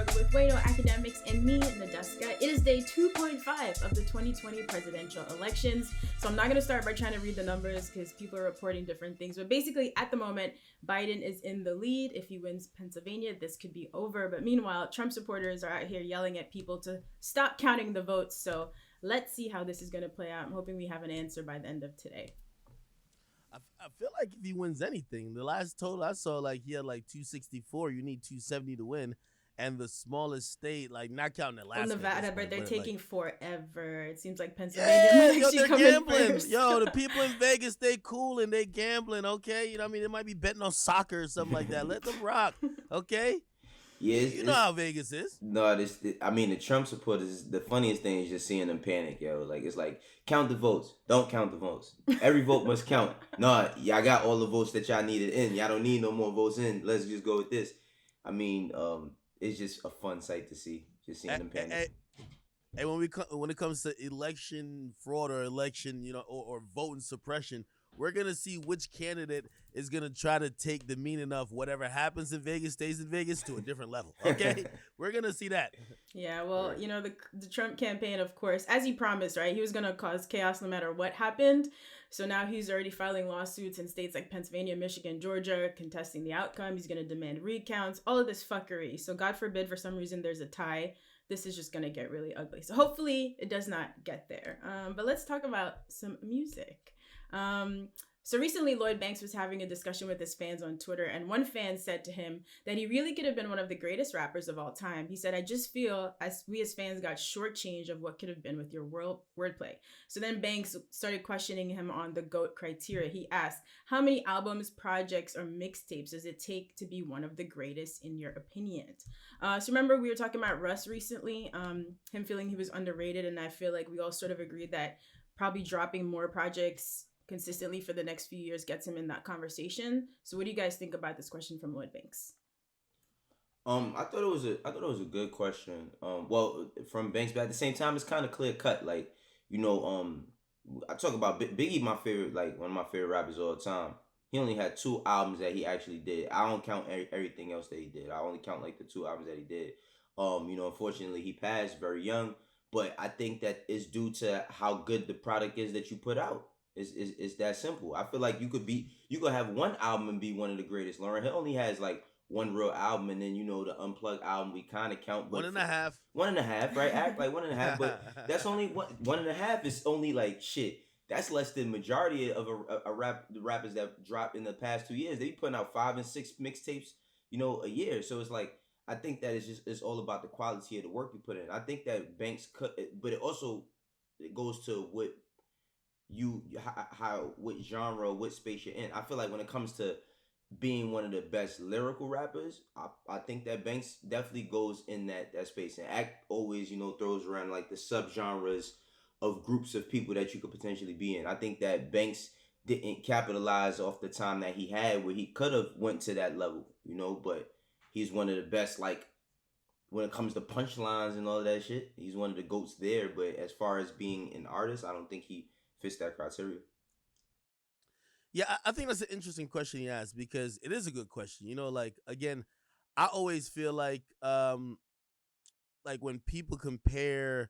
Struggle with Wado, Academics, and me, Nadeska. It is day 2.5 of the 2020 presidential elections. So I'm not going to start by trying to read the numbers because people are reporting different things. But basically, at the moment, Biden is in the lead. If he wins Pennsylvania, this could be over. But meanwhile, Trump supporters are out here yelling at people to stop counting the votes. So let's see how this is going to play out. I'm hoping we have an answer by the end of today. I feel like if he wins anything, the last total I saw, like he had like 264. You need 270 to win, and the smallest state, like not counting Alaska. Nevada, but they're taking forever. It seems like Pennsylvania. Yeah, they're gambling. Yo, the people in Vegas, they cool and they gambling. Okay, you know what I mean? They might be betting on soccer or something like that. Let them rock. Okay. Yeah, you know how Vegas is. No, the Trump supporters, the funniest thing is just seeing them panic, yo. Like, it's like, count the votes. Don't count the votes. Every vote must count. No, y'all got all the votes that y'all needed in. Y'all don't need no more votes in. Let's just go with this. I mean, it's just a fun sight to see, just seeing them panic. And when it comes to election fraud or election, or voting suppression, we're going to see which candidate is going to try to take the meaning of whatever happens in Vegas stays in Vegas to a different level. Okay? We're going to see that. Yeah, well, the Trump campaign, of course, as he promised, right? He was going to cause chaos no matter what happened. So now he's already filing lawsuits in states like Pennsylvania, Michigan, Georgia, contesting the outcome. He's going to demand recounts, all of this fuckery. So God forbid, for some reason, there's a tie. This is just going to get really ugly. So hopefully it does not get there. But let's talk about some music. So recently, Lloyd Banks was having a discussion with his fans on Twitter, and one fan said to him that he really could have been one of the greatest rappers of all time. He said, "I just feel we as fans got shortchanged of what could have been with your wordplay." So then Banks started questioning him on the GOAT criteria. He asked, "How many albums, projects, or mixtapes does it take to be one of the greatest in your opinion?" So remember, we were talking about Russ recently, him feeling he was underrated, and I feel like we all sort of agreed that probably dropping more projects consistently for the next few years gets him in that conversation. So what do you guys think about this question from Lloyd Banks? I thought it was a good question. Well, from Banks, but at the same time, it's kind of clear cut. Like, I talk about Biggie, my favorite, like one of my favorite rappers all the time. He only had 2 albums that he actually did. I don't count everything else that he did. I only count like the 2 albums that he did. Unfortunately, he passed very young, but I think that it's due to how good the product is that you put out. It's that simple. I feel like you could have one album and be one of the greatest. Lauryn Hill only has like one real album, and then the Unplugged album we kind of count. One and a half, right? Act like 1.5, but that's only 1.5 is only like shit. That's less than majority of the rappers that dropped in the past 2 years. They be putting out 5 and 6 mixtapes, a year. So it's like, I think that it's all about the quality of the work you put in. I think that Banks cut, but it goes to what what genre, what space you're in. I feel like when it comes to being one of the best lyrical rappers, I think that Banks definitely goes in that space. And Act always, throws around like the subgenres of groups of people that you could potentially be in. I think that Banks didn't capitalize off the time that he had where he could have went to that level, but he's one of the best, like, when it comes to punchlines and all of that shit, he's one of the GOATs there. But as far as being an artist, I don't think he fits that criteria. Yeah, I think that's an interesting question you asked, because it is a good question. Like, again, I always feel like when people compare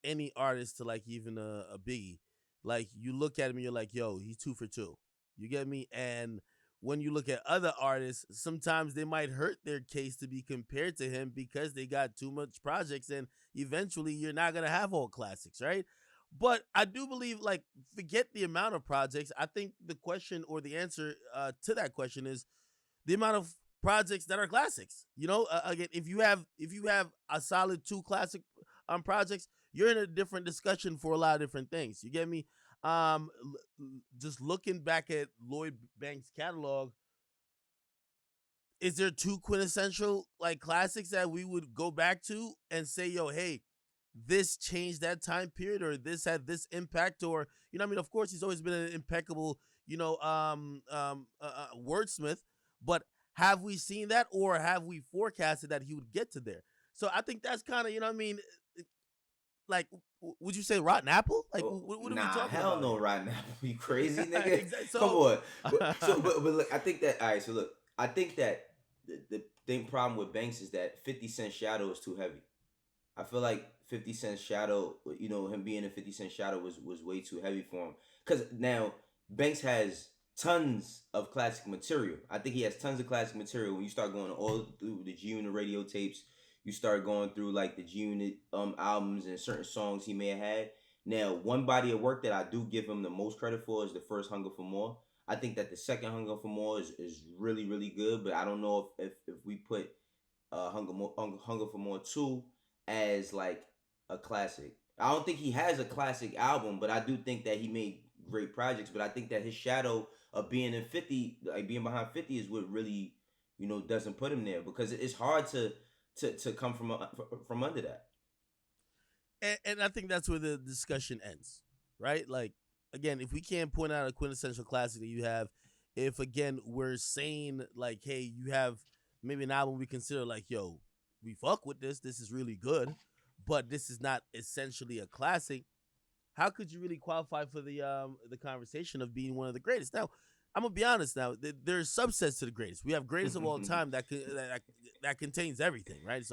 any artist to like even a Biggie, like you look at him and you're like, yo, he's 2 for 2. You get me? And when you look at other artists, sometimes they might hurt their case to be compared to him because they got too much projects, and eventually you're not going to have all classics, right? But I do believe, like, forget the amount of projects. I think the question or the answer to that question is the amount of projects that are classics. Again, if you have a solid 2 classic projects, you're in a different discussion for a lot of different things. You get me? Just looking back at Lloyd Banks' catalog, is there 2 quintessential like classics that we would go back to and say, yo, hey, this changed that time period, or this had this impact, or of course he's always been an impeccable wordsmith, but have we seen that, or have we forecasted that he would get to there? So I think that's kind of like, would you say Rotten Apple? Like, what are we talking about? Hell no, Rotten Apple. You crazy, nigga? Exactly. Come on. But look, I think that, all right, so look, I think that the thing problem with Banks is that 50 Cent shadow is too heavy. I feel like 50 Cent shadow, him being in 50 Cent shadow was way too heavy for him. Because now Banks has tons of classic material. I think he has tons of classic material. When you start going all through the G Unit radio tapes, you start going through like the G Unit albums and certain songs he may have had. Now, one body of work that I do give him the most credit for is the first Hunger for More. I think that the second Hunger for More is really, really good, but I don't know if we put Hunger for More 2 as like a classic. I don't think he has a classic album, but I do think that he made great projects. But I think that his shadow of being in 50, like being behind 50, is what really, doesn't put him there, because it's hard to come from under that. And I think that's where the discussion ends, right? Like, again, if we can't point out a quintessential classic that you have, if again we're saying like, hey, you have maybe an album we consider like, yo, we fuck with this is really good, but this is not essentially a classic, how could you really qualify for the conversation of being one of the greatest? Now, I'm gonna be honest. Now, there's subsets to the greatest. We have greatest of all time that contains everything, right? It's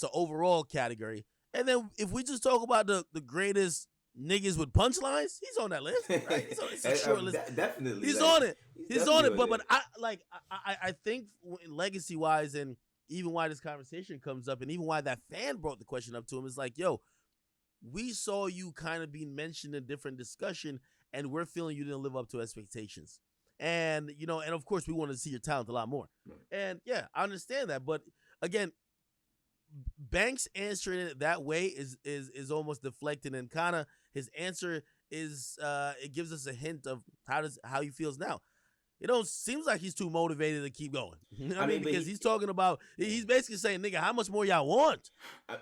an overall category. And then if we just talk about the greatest niggas with punchlines, he's on that list, right? It's a short list. Definitely, he's on it. He's on it. But I think legacy wise, and even why this conversation comes up, and even why that fan brought the question up to him, is like, yo, we saw you kind of being mentioned in a different discussion, and we're feeling you didn't live up to expectations. And and of course we want to see your talent a lot more. Right. And yeah, I understand that, but again, Banks answering it that way is almost deflecting, and kind of his answer is it gives us a hint of how he feels now. Seems like he's too motivated to keep going. I mean, because he's talking about, he's basically saying, nigga, how much more y'all want?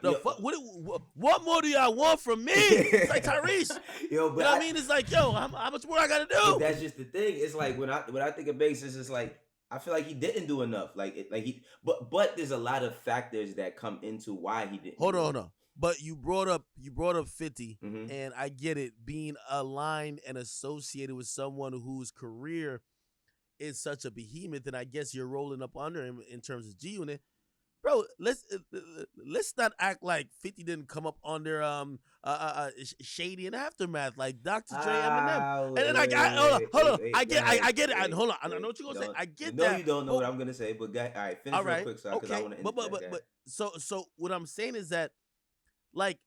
What more do y'all want from me? It's like Tyrese. I mean? It's like, yo, how much more I gotta do? But that's just the thing. It's like when I think of Banks, it's just like, I feel like he didn't do enough. But there's a lot of factors that come into why he didn't. Hold on. But you brought up 50, and I get it, being aligned and associated with someone whose career is such a behemoth, and I guess you're rolling up under him in terms of G Unit, bro. Let's not act like 50 didn't come up under Shady and Aftermath, like Dr. Dre, Eminem, and then I get it. Hold on, I know what you're gonna say. I get that. No, you don't know what I'm gonna say, but all right, finish real quick, because I want to. But so what I'm saying is that, like,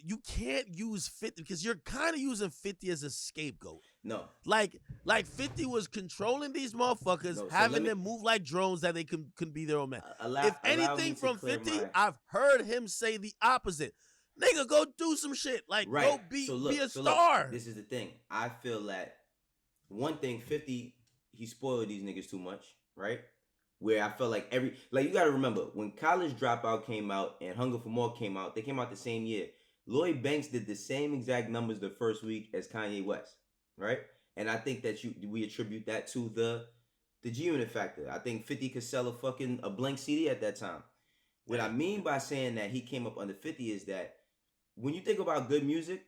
you can't use 50 because you're kind of using 50 as a scapegoat. No. Like 50 was controlling these motherfuckers, having them move like drones that they can be their own man. If anything from 50, I've heard him say the opposite. Nigga, go do some shit. Like, go be a star. Look, this is the thing. I feel that one thing, 50, he spoiled these niggas too much, right? Where I felt like you got to remember, when College Dropout came out and Hunger for More came out, they came out the same year. Lloyd Banks did the same exact numbers the first week as Kanye West, right? And I think that we attribute that to the G Unit factor. I think 50 could sell a blank CD at that time. What I mean by saying that he came up under 50 is that when you think about good music,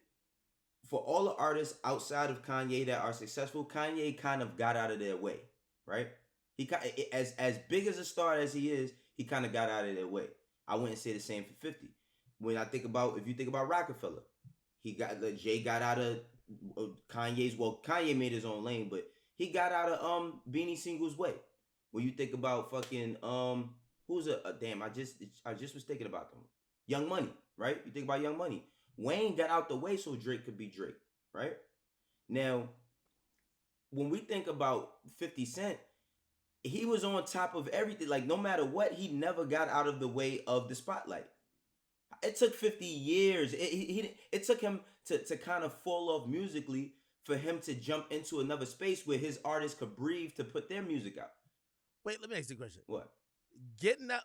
for all the artists outside of Kanye that are successful, Kanye kind of got out of their way, right? He as big as a star as he is, he kind of got out of their way. I wouldn't say the same for 50. If you think about Rockefeller, Jay got out of Kanye's. Well, Kanye made his own lane, but he got out of Beanie Single's way. When you think about fucking I just was thinking about them. Young Money, right? You think about Young Money. Wayne got out the way so Drake could be Drake, right? Now, when we think about 50 Cent, he was on top of everything. Like, no matter what, he never got out of the way of the spotlight. It took 50 years. It took him to kind of fall off musically for him to jump into another space where his artists could breathe to put their music out. Wait, let me ask you a question. What? Getting out,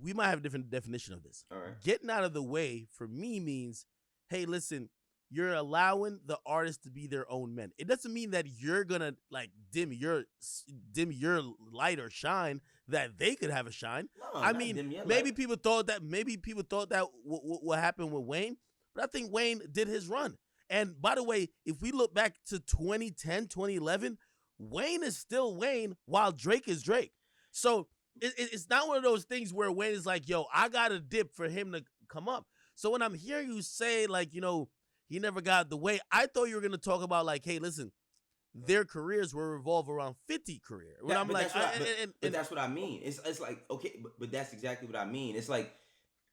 we might have a different definition of this. All right. Getting out of the way for me means, hey, listen, you're allowing the artist to be their own men. It doesn't mean that you're gonna like dim your light or shine that they could have a shine. No, I mean, maybe people thought that. What happened with Wayne, but I think Wayne did his run. And by the way, if we look back to 2010, 2011, Wayne is still Wayne while Drake is Drake. So it's not one of those things where Wayne is like, yo, I got to dip for him to come up. So when I'm hearing you say, like, you know, he never got the way, I thought you were going to talk about, like, hey, listen, their careers were revolve around 50 career. When I'm like, but that's what I mean. It's like, okay, but that's exactly what I mean. It's like,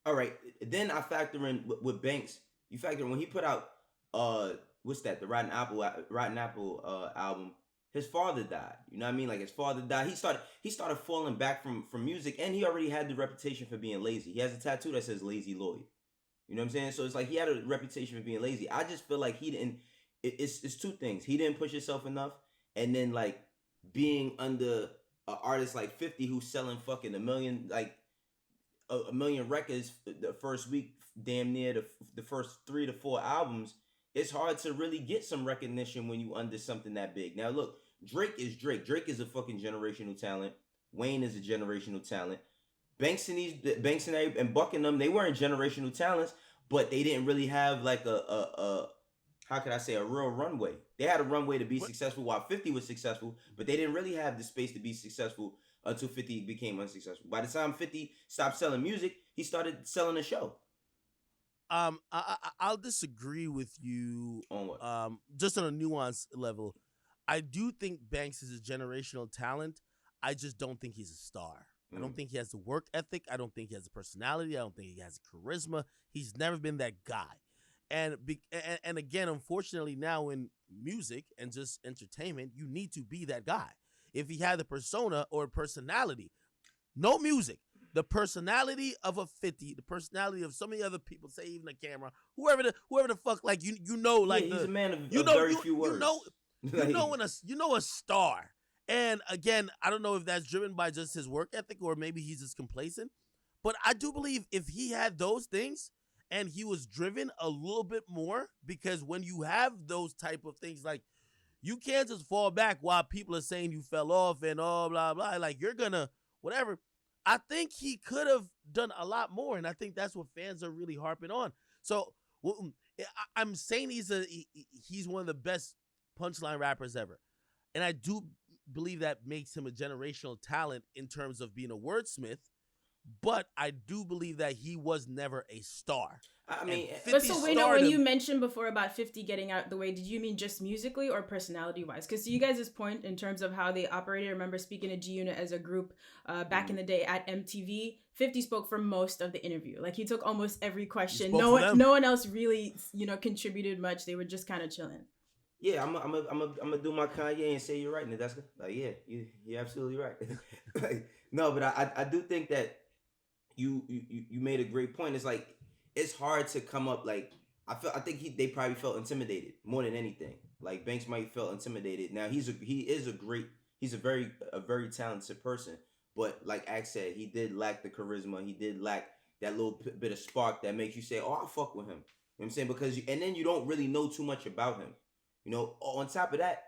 all right, then I factor in with Banks. You factor in when he put out what's that? The Rotten Apple album. His father died. You know what I mean? Like his father died. He started falling back from music, and he already had the reputation for being lazy. He has a tattoo that says Lazy Lloyd. You know what I'm saying? So it's like he had a reputation for being lazy. I just feel like he didn't. It's two things. He didn't push himself enough, and then like being under an artist like 50 who's selling fucking a million records the first week, damn near the first 3 to 4 albums. It's hard to really get some recognition when you under something that big. Now look, Drake is Drake. Drake is a fucking generational talent. Wayne is a generational talent. Banks and Buck and them, they weren't generational talents, but they didn't really have like a how could I say, a real runway. They had a runway to be successful while 50 was successful, but they didn't really have the space to be successful until 50 became unsuccessful. By the time 50 stopped selling music, he started selling a show. I'll disagree with you on what? Just on a nuance level. I do think Banks is a generational talent. I just don't think he's a star. I don't think he has the work ethic. I don't think he has the personality. I don't think he has charisma. He's never been that guy. And again, unfortunately, now in music and just entertainment, you need to be that guy. If he had the persona or personality, no music, the personality of a 50, the personality of so many other people, say even the camera, whoever the fuck, like you know, like he's a man of very few words. You know a star. And again, I don't know if that's driven by just his work ethic or maybe he's just complacent. But I do believe if he had those things and he was driven a little bit more, because when you have those type of things, like you can't just fall back while people are saying you fell off and all blah, blah. Like you're gonna, whatever. I think he could have done a lot more. And I think that's what fans are really harping on. So I'm saying he's one of the best punchline rappers ever. And I do believe that makes him a generational talent in terms of being a wordsmith, but I do believe that he was never a star. I mean, but so wait, no, when you mentioned before about 50 getting out the way, did you mean just musically or personality wise? Because to you guys' point in terms of how they operated, I remember speaking to G Unit as a group back in the day at MTV. 50 spoke for most of the interview. Like he took almost every question. No one else really, contributed much. They were just kind of chilling. Yeah, I'm gonna do my Kanye and say you're right, Nadeska. Like, yeah, you're absolutely right. Like, no, but I do think that you made a great point. It's like it's hard to come up. Like I think they probably felt intimidated more than anything. Like Banks might felt intimidated. Now he's a very talented person, but like Ax said, he did lack the charisma. He did lack that little bit of spark that makes you say, "Oh, I'll fuck with him." You know what I'm saying? Because and then you don't really know too much about him. You know, on top of that,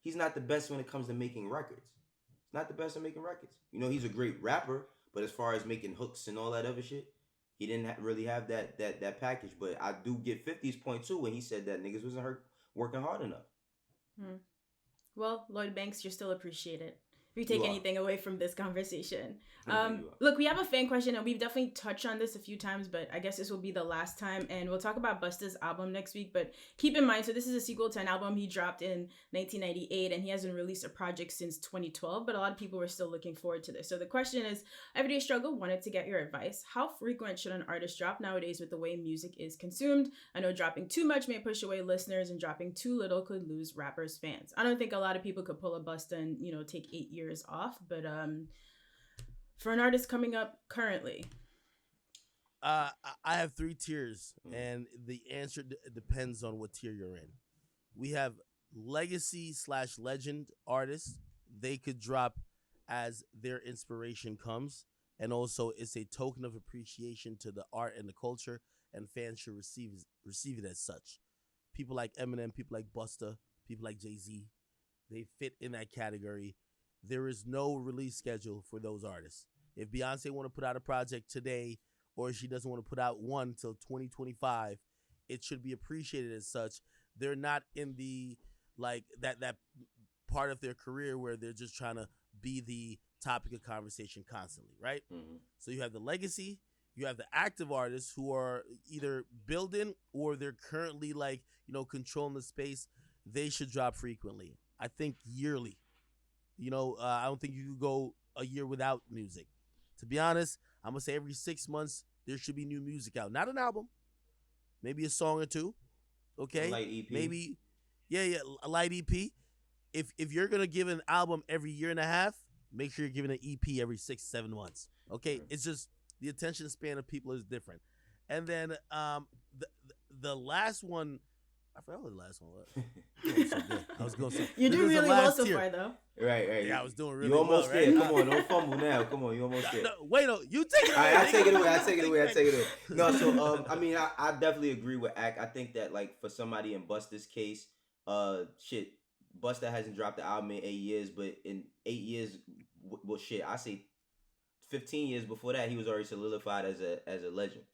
he's not the best when it comes to making records. He's not the best at making records. You know, he's a great rapper, but as far as making hooks and all that other shit, he didn't really have that package. But I do get 50's point too when he said that niggas wasn't working hard enough. Well, Lloyd Banks, you're still appreciated. If you take anything away from this conversation. Look, we have a fan question, and we've definitely touched on this a few times, but I guess this will be the last time, and we'll talk about Busta's album next week. But keep in mind, so this is a sequel to an album he dropped in 1998, and he hasn't released a project since 2012, but a lot of people were still looking forward to this. So the question is, Everyday Struggle wanted to get your advice. How frequent should an artist drop nowadays with the way music is consumed? I know dropping too much may push away listeners, and dropping too little could lose rappers' fans. I don't think a lot of people could pull a Busta and, take 8 years off, but for an artist coming up currently, I have 3 tiers, and the answer depends on what tier you're in. We have legacy/legend artists. They could drop as their inspiration comes, and also it's a token of appreciation to the art and the culture, and fans should receive it as such. People like Eminem, people like Busta, people like Jay-Z, they fit in that category. There is no release schedule for those artists. If Beyonce want to put out a project today, or she doesn't want to put out one till 2025, it should be appreciated as such. They're not in the that part of their career where they're just trying to be the topic of conversation constantly, right? Mm-hmm. So you have the legacy, you have the active artists who are either building or they're currently like, controlling the space. They should drop frequently. I think yearly. I don't think you could go a year without music. To be honest, I'm gonna say every 6 months there should be new music out. Not an album, maybe a song or two. Okay, A light EP. maybe, yeah, a light EP. If you're gonna give an album every year and a half, make sure you're giving an EP every 6-7 months. Okay, It's just the attention span of people is different. And then the last one, I forgot what the last one was. I was going to say you're doing really well so far, though. Right. Yeah, I was doing really well. You almost there. Right? Come on, don't fumble now. Come on, you almost there. No, wait, no, you take it away. All right, I take it away. No, so I mean, I definitely agree with Ak. I think that like for somebody in Busta's case, Busta hasn't dropped the album in 8 years, but in 8 years, well, shit, I say 15 years before that, he was already solidified as a legend.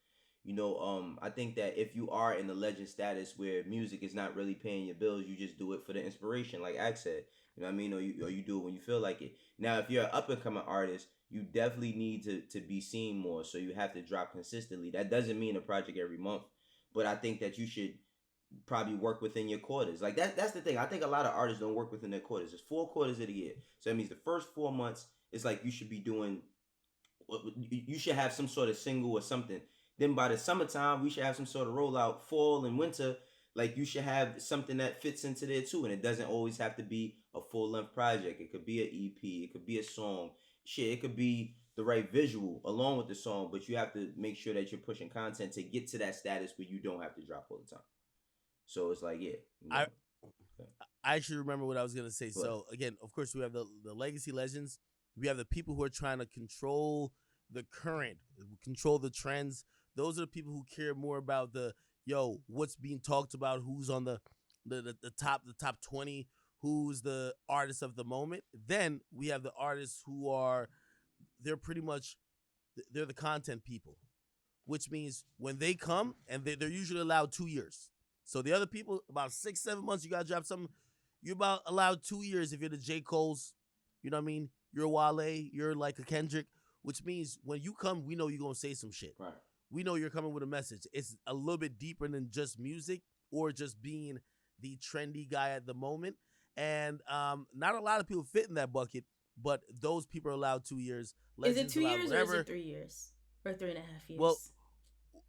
I think that if you are in the legend status where music is not really paying your bills, you just do it for the inspiration, like Ak said. You know what I mean? Or you do it when you feel like it. Now, if you're an up and coming artist, you definitely need to be seen more. So you have to drop consistently. That doesn't mean a project every month, but I think that you should probably work within your quarters. Like that's the thing. I think a lot of artists don't work within their quarters. It's 4 quarters of the year. So that means the first 4 months, it's like you should be doing, you should have some sort of single or something. Then by the summertime, we should have some sort of rollout. Fall and winter, like you should have something that fits into there too. And it doesn't always have to be a full-length project. It could be an EP. It could be a song. Shit, it could be the right visual along with the song. But you have to make sure that you're pushing content to get to that status where you don't have to drop all the time. So it's like, yeah. I actually remember what I was going to say. What? So again, of course, we have the legacy legends. We have the people who are trying to control the current, control the trends. Those are the people who care more about what's being talked about, who's on the top 20, who's the artist of the moment. Then we have the artists who are, they're the content people, which means when they come, and they're usually allowed 2 years. So the other people, about 6-7 months, you got to drop something. You're about allowed 2 years if you're the J. Cole's, you know what I mean? You're a Wale, you're like a Kendrick, which means when you come, we know you're going to say some shit. Right. We know you're coming with a message. It's a little bit deeper than just music or just being the trendy guy at the moment. And not a lot of people fit in that bucket, but those people are allowed 2 years. Legends is it 2 years or is it 3 years? Or 3.5 years?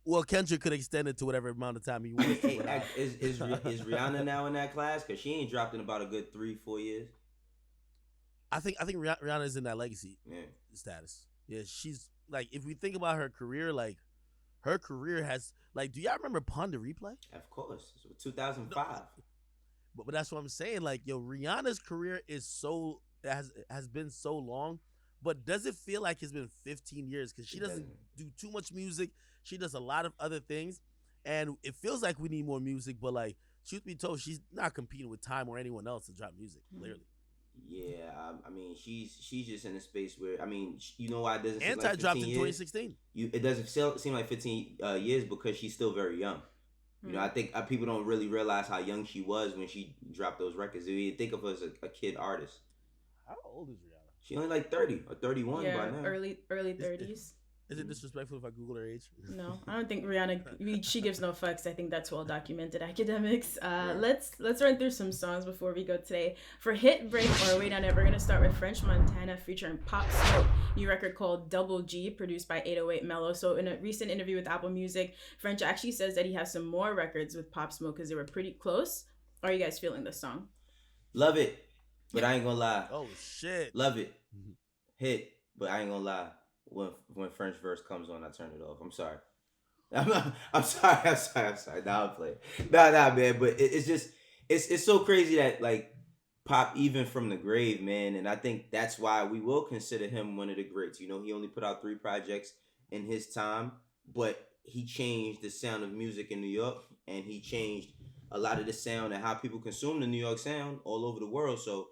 Well, Kendrick could extend it to whatever amount of time he wants. Is Rihanna now in that class? Because she ain't dropped in about a good 3-4 years. I think Rihanna is in that legacy status. Yeah, she's like, if we think about her career, like her career has, like, do y'all remember Pon de Replay? Of course, 2005. No, but that's what I'm saying. Like, Rihanna's career is has been so long, but does it feel like it's been 15 years? Because she doesn't do too much music. She does a lot of other things, and it feels like we need more music. But like, truth be told, she's not competing with Time or anyone else to drop music. Clearly. Yeah, I mean, she's just in a space where, I mean, you know why it doesn't seem like 15 dropped in 2016. It doesn't seem like 15 years because she's still very young. You know, I think people don't really realize how young she was when she dropped those records. You think of her as a kid artist. How old is Rihanna? She only like 30 or 31 by now. early 30s. Is it disrespectful if I Google her age? No, I don't think Rihanna, she gives no fucks. I think that's well documented, academics. Let's run through some songs before we go today. For Hit, Break, or Wait on It, we're going to start with French Montana featuring Pop Smoke, new record called Double G, produced by 808 Mello. So in a recent interview with Apple Music, French actually says that he has some more records with Pop Smoke because they were pretty close. How are you guys feeling this song? Love it, but I ain't gonna lie. Oh, shit. Love it. Hit, but I ain't gonna lie. When French verse comes on, I turn it off. I'm sorry. I'm sorry. Nah, I'm playing. Nah, man. But it's just, it's so crazy that like Pop even from the grave, man. And I think that's why we will consider him one of the greats. You know, he only put out 3 projects in his time, but he changed the sound of music in New York, and he changed a lot of the sound and how people consume the New York sound all over the world. So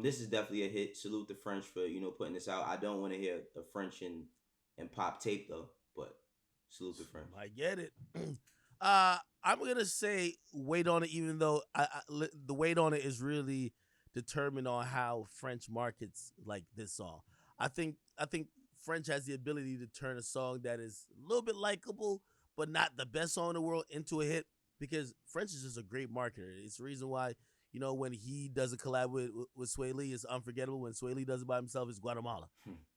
this is definitely a hit. Salute the French for, putting this out. I don't want to hear a French and Pop tape though, but salute the French. I get it. I'm gonna say Wait on It, even though the Wait on It is really determine on how French markets like this song. I think French has the ability to turn a song that is a little bit likable, but not the best song in the world into a hit because French is just a great marketer. It's the reason why when he does a collab with Sway Lee, it's unforgettable. When Sway Lee does it by himself, it's Guatemala.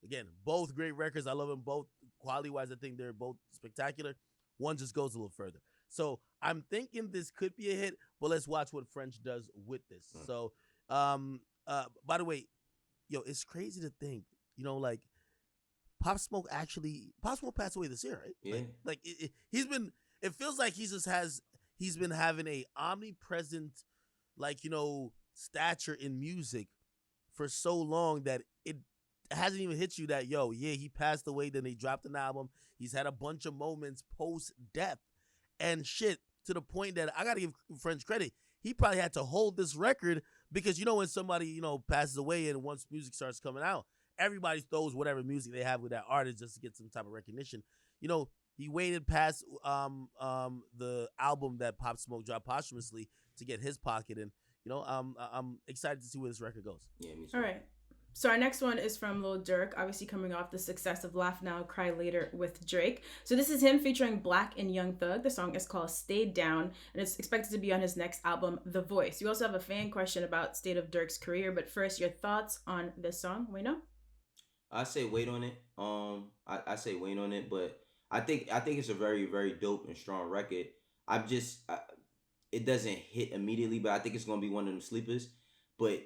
Again, both great records. I love them both. Quality wise, I think they're both spectacular. One just goes a little further. So I'm thinking this could be a hit, but let's watch what French does with this. So, by the way, it's crazy to think, like Pop Smoke passed away this year, right? Yeah. It feels like he's been having a omnipresent, stature in music for so long that it hasn't even hit you that, he passed away, then they dropped an album. He's had a bunch of moments post-death and shit to the point that I got to give French credit. He probably had to hold this record because, when somebody, passes away and once music starts coming out, everybody throws whatever music they have with that artist just to get some type of recognition. He waited past the album that Pop Smoke dropped posthumously to get his pocket, and I'm excited to see where this record goes. Yeah, me too. All right. So our next one is from Lil Durk, obviously coming off the success of Laugh Now, Cry Later with Drake. So this is him featuring Black and Young Thug. The song is called Stay Down, and it's expected to be on his next album, The Voice. You also have a fan question about state of Durk's career, but first, your thoughts on this song, Wayno? I say wait on it. I say wait on it, but I think it's a very, very dope and strong record. It doesn't hit immediately, but I think it's gonna be one of them sleepers. But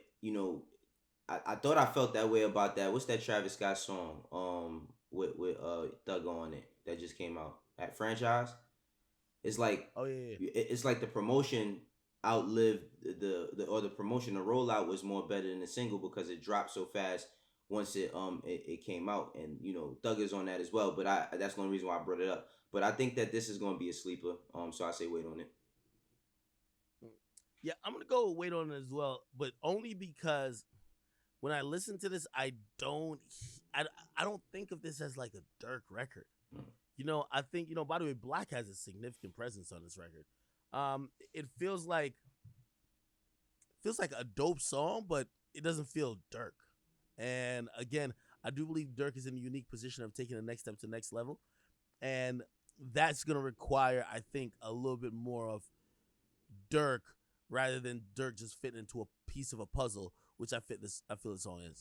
I thought I felt that way about that. What's that Travis Scott song? With Thug on it that just came out at Franchise. It's like it's like the promotion outlived the promotion. The rollout was more better than the single because it dropped so fast once it came out, and Thug is on that as well. But that's the only reason why I brought it up. But I think that this is gonna be a sleeper. So I say wait on it. Yeah, I'm gonna go wait on it as well, but only because when I listen to this, I don't think of this as like a Durk record. I think by the way, Black has a significant presence on this record. It feels like a dope song, but it doesn't feel Durk. And again, I do believe Durk is in a unique position of taking the next step to the next level, and that's gonna require, I think, a little bit more of Durk rather than Durk just fitting into a piece of a puzzle, which I feel this song is.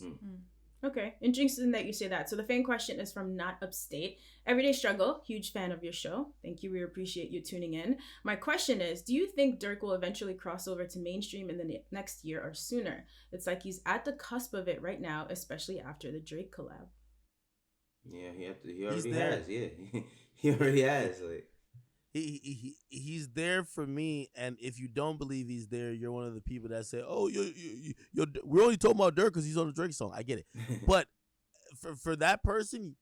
Okay, interesting that you say that. So the fan question is from Not Upstate. Everyday Struggle, huge fan of your show. Thank you, we appreciate you tuning in. My question is, do you think Durk will eventually cross over to mainstream in the next year or sooner? It's like he's at the cusp of it right now, especially after the Drake collab. Yeah, he already has. Yeah, he already has. Like he's there for me, and if you don't believe he's there, you're one of the people that say, "Oh, we're only talking about Durk because he's on the Drake song." I get it, but for that person,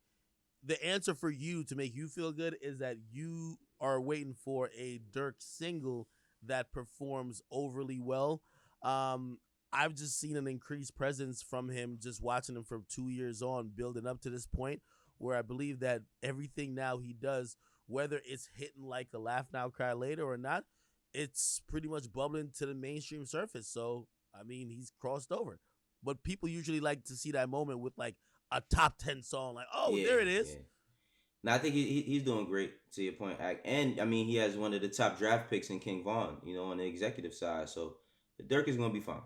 the answer for you to make you feel good is that you are waiting for a Durk single that performs overly well. I've just seen an increased presence from him, just watching him from 2 years on, building up to this point where I believe that everything now he does, whether it's hitting like a Laugh Now, Cry Later or not, it's pretty much bubbling to the mainstream surface. So, I mean, he's crossed over. But people usually like to see that moment with like a top 10 song. Like, there it is. Yeah. Now, I think he's doing great, to your point, Act. And, I mean, he has one of the top draft picks in King Von, on the executive side. So, Durk is going to be fine.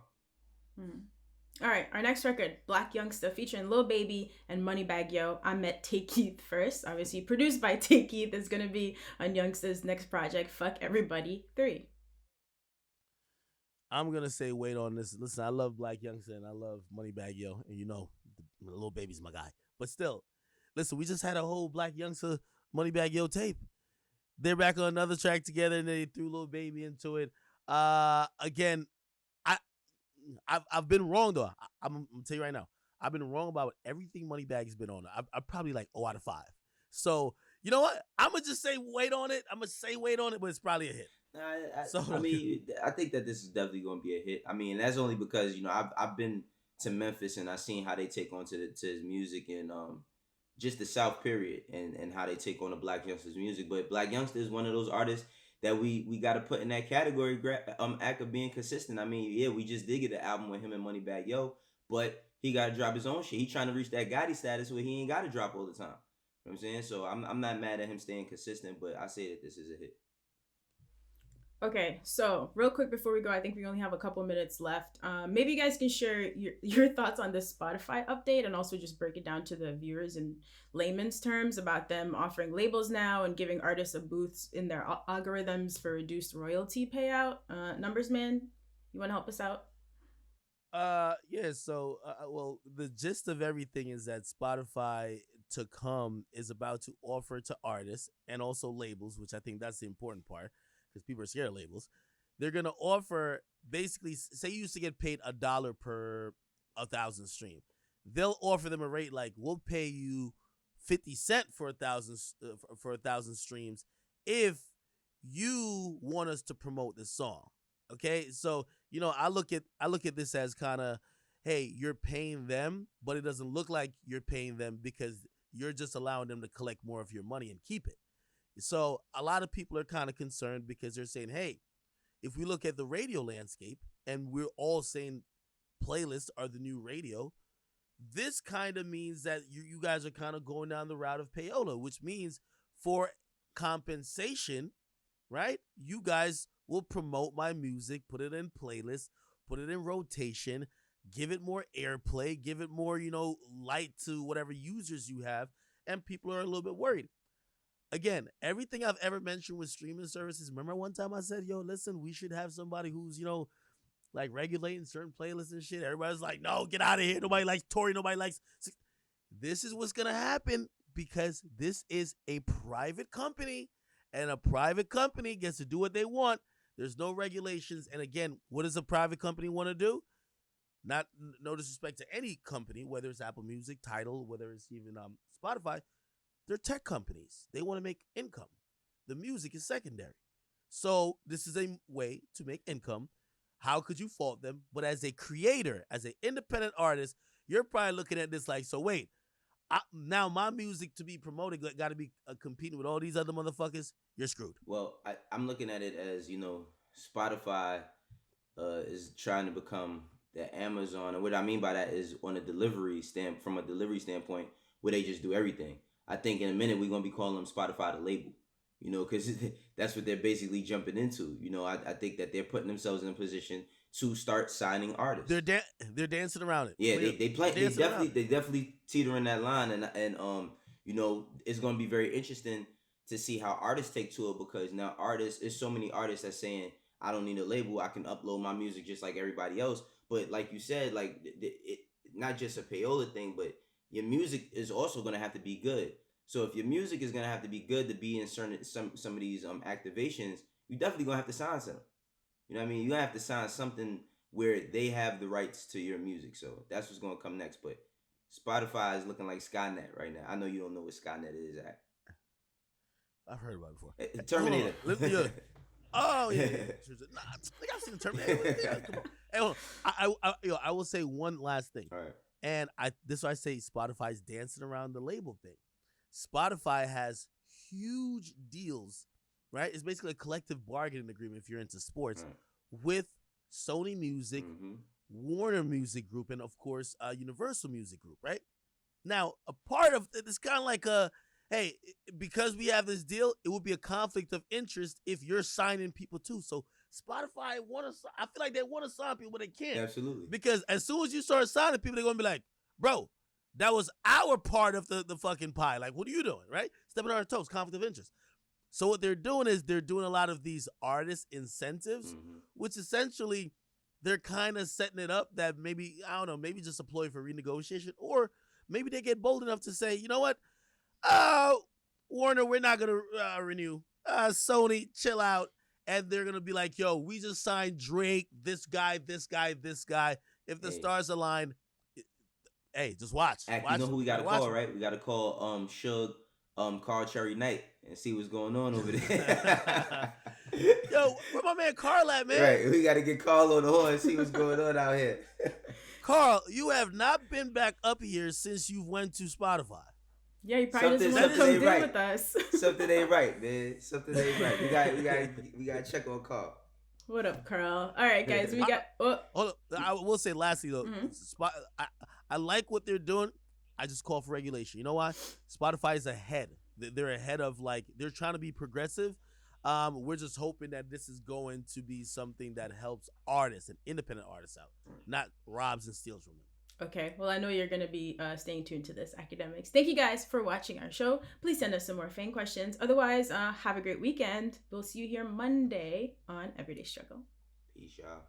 All right, our next record, Black Youngsta, featuring Lil Baby and Moneybagg Yo. I met Tay Keith first. Obviously produced by Tay Keith. Is going to be on Youngsta's next project, Fuck Everybody 3. I'm going to say wait on this. Listen, I love Black Youngsta and I love Moneybagg Yo. And Lil Baby's my guy. But still, listen, we just had a whole Black Youngsta Moneybagg Yo tape. They're back on another track together and they threw Lil Baby into it. Again, I've been wrong though. I'm gonna tell you right now. I've been wrong about everything Moneybagg's been on. I'm probably like 0 out of 5. So you know what? I'm gonna just say wait on it. But it's probably a hit. I mean, I think that this is definitely gonna be a hit. I mean, that's only because I've been to Memphis and I've seen how they take on to his music and just the South period and how they take on the Black Youngsters music. But Black Youngsta is one of those artists that we got to put in that category. Act of being consistent. I mean, yeah, we just did get an album with him and Moneybagg Yo, but he got to drop his own shit. He trying to reach that Gotti status where he ain't got to drop all the time. You know what I'm saying? So I'm not mad at him staying consistent, but I say that this is a hit. Okay, so real quick before we go, I think we only have a couple minutes left. Maybe you guys can share your thoughts on this Spotify update and also just break it down to the viewers in layman's terms about them offering labels now and giving artists a boost in their algorithms for reduced royalty payout. Numbers man, you want to help us out? Yeah, so well, the gist of everything is that Spotify to come is about to offer to artists and also labels, which I think that's the important part because people are scared of labels. They're gonna offer basically, say you used to get paid $1 per 1,000 stream. They'll offer them a rate like we'll pay you 50 cents for 1,000 streams if you want us to promote this song. Okay, so I look at this as kind of, hey, you're paying them, but it doesn't look like you're paying them because you're just allowing them to collect more of your money and keep it. So a lot of people are kind of concerned because they're saying, hey, if we look at the radio landscape and we're all saying playlists are the new radio, this kind of means that you guys are kind of going down the route of payola, which means for compensation, right? You guys will promote my music, put it in playlists, put it in rotation, give it more airplay, give it more, light to whatever users you have, and people are a little bit worried. Again, everything I've ever mentioned with streaming services, remember one time I said, yo, listen, we should have somebody who's, like regulating certain playlists and shit. Everybody's like, no, get out of here. Nobody likes Tory. Nobody likes. This is what's going to happen because this is a private company and a private company gets to do what they want. There's no regulations. And again, what does a private company want to do? No disrespect to any company, whether it's Apple Music, Tidal, whether it's even Spotify. They're tech companies. They want to make income. The music is secondary. So this is a way to make income. How could you fault them? But as a creator, as an independent artist, you're probably looking at this like, so wait, now my music to be promoted got to be competing with all these other motherfuckers. You're screwed. Well, I'm looking at it as, Spotify is trying to become the Amazon. And what I mean by that is from a delivery standpoint, where they just do everything. I think in a minute we're going to be calling them Spotify the label, because that's what they're basically jumping into. I think that they're putting themselves in a position to start signing artists. They're dancing around it. Yeah, they definitely teetering that line, and it's going to be very interesting to see how artists take to it, because now there's so many artists that's saying, I don't need a label, I can upload my music just like everybody else. But like you said, like it not just a payola thing, but your music is also going to have to be good. So if your music is going to have to be good to be in some of these activations, you definitely going to have to sign something. You know what I mean? You're going to have to sign something where they have the rights to your music. So that's what's going to come next. But Spotify is looking like Skynet right now. I know you don't know what Skynet is at. I've heard about it before. Terminator. Oh, yeah. Nah, I've seen the Terminator. Yeah, come on. Hey, I will say one last thing. All right. And this is why I say Spotify's dancing around the label thing. Spotify has huge deals, right? It's basically a collective bargaining agreement if you're into sports with Sony Music, Warner Music Group, and of course, Universal Music Group, right? Now, a part of it's kind of like hey, because we have this deal, it would be a conflict of interest if you're signing people too. So Spotify I feel like they want to sign people, but they can't. Absolutely. Because as soon as you start signing people, they're going to be like, bro, that was our part of the fucking pie. Like, what are you doing, right? Stepping on our toes, conflict of interest. So what they're doing is they're doing a lot of these artist incentives, which essentially they're kind of setting it up that maybe, I don't know, maybe just a ploy for renegotiation, or maybe they get bold enough to say, you know what? Warner, we're not going to renew. Sony, chill out. And they're going to be like, yo, we just signed Drake, this guy. If the stars align, hey, just watch. You know who we got to call, right? We got to call Suge, Carl Cherry Knight and see what's going on over there. Yo, where my man Carl at, man? Right, we got to get Carl on the horn and see what's going on out here. Carl, you have not been back up here since you went to Spotify. Yeah, he probably doesn't want to Something come ain't deal right. with us. Something ain't right, man. Something ain't right. We got to check on Carl. What up, Carl? All right, guys, we got. Oh. Hold up. I will say lastly though, I like what they're doing. I just call for regulation. You know why? Spotify is ahead. They're ahead of they're trying to be progressive. We're just hoping that this is going to be something that helps artists and independent artists out, not robs and steals from them. Okay, well, I know you're going to be staying tuned to this, academics. Thank you guys for watching our show. Please send us some more fan questions. Otherwise, have a great weekend. We'll see you here Monday on Everyday Struggle. Peace, y'all.